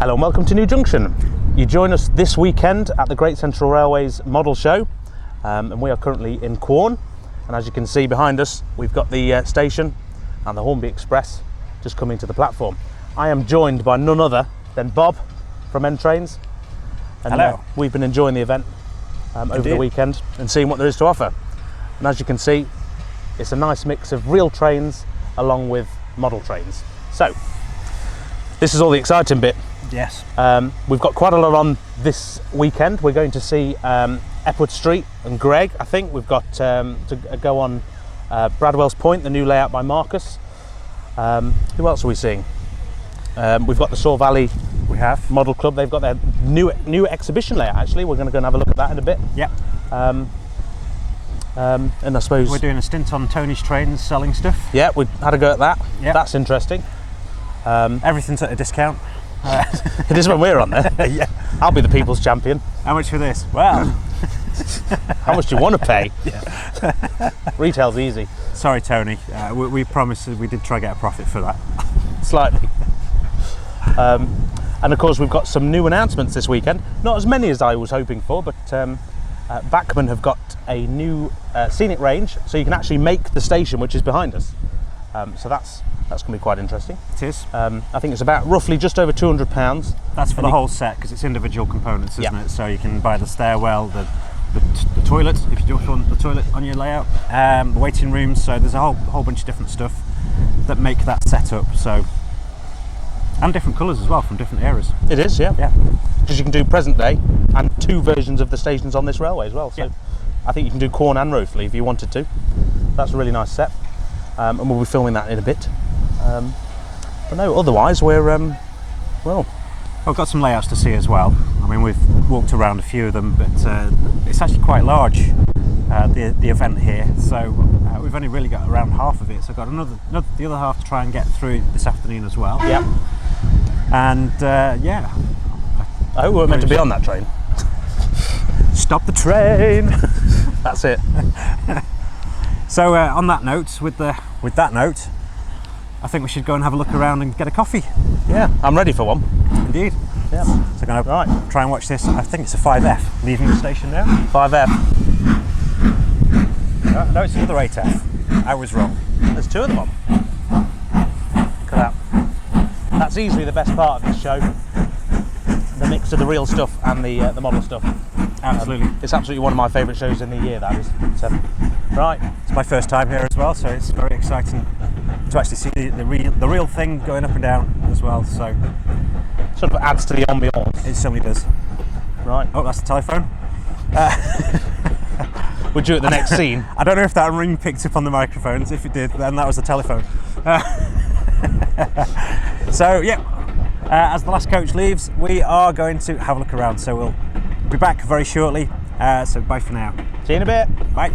Hello and welcome to New Junction. You join us this weekend at the Great Central Railway's model show, and we are currently in Quorn, and as you can see behind us we've got the station and the Hornby Express just coming to the platform. I am joined by none other than Bob from N Trains, and hello. We've been enjoying the event over the weekend and seeing what there is to offer, and as you can see it's a nice mix of real trains along with model trains. So this is all the exciting bit. Yes. We've got quite a lot on this weekend. We're going to see Epwood Street and Greg. I think we've got to go on Bradwell's Point, the new layout by Marcus. Who else are we seeing? We've got the Soar Valley Model Club. They've got their new exhibition layout actually. We're going to go and have a look at that in a bit. Yep. And I suppose we're doing a stint on Tony's Trains selling stuff. Yeah, we had a go at that. Yep. That's interesting. Everything's at a discount. It is when we're on there. Yeah. I'll be the people's champion. How much for this? Well, how much do you want to pay? Yeah. Retail's easy. Sorry, Tony. We promised we did try to get a profit for that. Slightly. And of course we've got some new announcements this weekend. Not as many as I was hoping for, but Bachmann have got a new scenic range, so you can actually make the station which is behind us. So that's going to be quite interesting. It is. I think it's about roughly just over £200. That's for the whole set because it's individual components, isn't it? So you can buy the stairwell, the toilet if you just want the toilet on your layout, the waiting rooms. So there's a whole bunch of different stuff that make that setup. So and different colours as well from different eras. It is, yeah. Yeah. Because you can do present day and two versions of the stations on this railway as well. So yeah. I think you can do Quorn and Rowfleet if you wanted to. That's a really nice set, and we'll be filming that in a bit. But no, otherwise we're well. I've got some layouts to see as well. I mean, we've walked around a few of them, but it's actually quite large, the event here. So we've only really got around half of it. So I've got the other half to try and get through this afternoon as well. Yeah. And yeah. I hope we're meant to be on that train. Stop the train. That's it. So on that note, with that note, I think we should go and have a look around and get a coffee. Yeah, I'm ready for one. Indeed. Yeah. So I'm going to try and watch this. I think it's a 5F leaving the station now. 5F. No, it's another 8F. I was wrong. There's two of them on. Look at that. That's easily the best part of this show. The mix of the real stuff and the model stuff. Absolutely. It's absolutely one of my favourite shows in the year, that is. So, right. It's my first time here as well, so it's very exciting to actually see the real thing going up and down as well. So sort of adds to the ambiance. It certainly does. Right. Oh, that's the telephone. We're due at the next scene. I don't know if that ring picked up on the microphones. If it did, then that was the telephone. So yeah, as the last coach leaves, we are going to have a look around. So we'll be back very shortly. So bye for now. See you in a bit. Bye.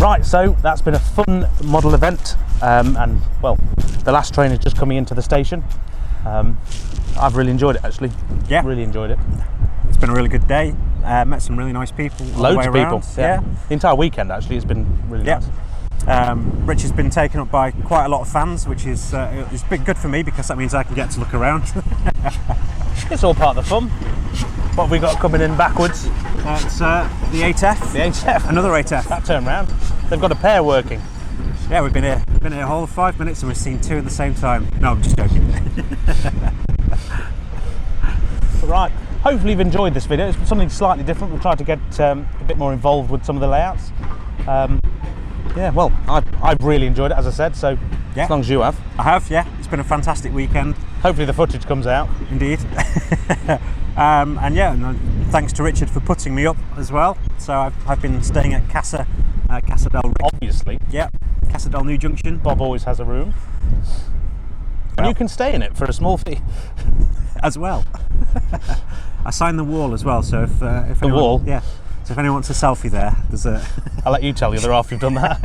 Right, so that's been a fun model event, and well, the last train is just coming into the station. I've really enjoyed it, actually. Yeah, really enjoyed it. It's been a really good day. Met some really nice people. Loads of people. Yeah. The entire weekend, actually, it's been really nice. Rich has been taken up by quite a lot of fans, which is it's been good for me because that means I can get to look around. It's all part of the fun. What have we got coming in backwards? It's the 8F. The 8F. Another 8F. That turn round. They've got a pair working. Yeah, we've been here a whole of 5 minutes and we've seen two at the same time. No, I'm just joking. Right. Hopefully you've enjoyed this video. It's something slightly different. We'll try to get a bit more involved with some of the layouts. Yeah, well, I've really enjoyed it, as I said, so yeah. As long as you have. I have, yeah. It's been a fantastic weekend. Hopefully the footage comes out. Indeed. And yeah, thanks to Richard for putting me up as well. So I've been staying at Casa del Obviously. Yeah, Casa del New Junction. Bob always has a room. And you can stay in it for a small fee. As well. I signed the wall as well, so if the anyone, wall? Yeah. So if anyone wants a selfie there, there's a... I'll let you tell the other half you've done that.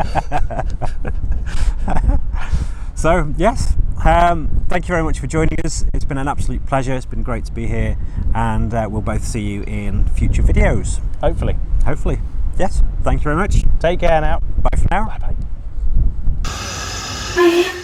So, yes, thank you very much for joining us. It's been an absolute pleasure. It's been great to be here, and we'll both see you in future videos. Hopefully. Hopefully. Yes, thank you very much. Take care now. Bye for now. Bye-bye.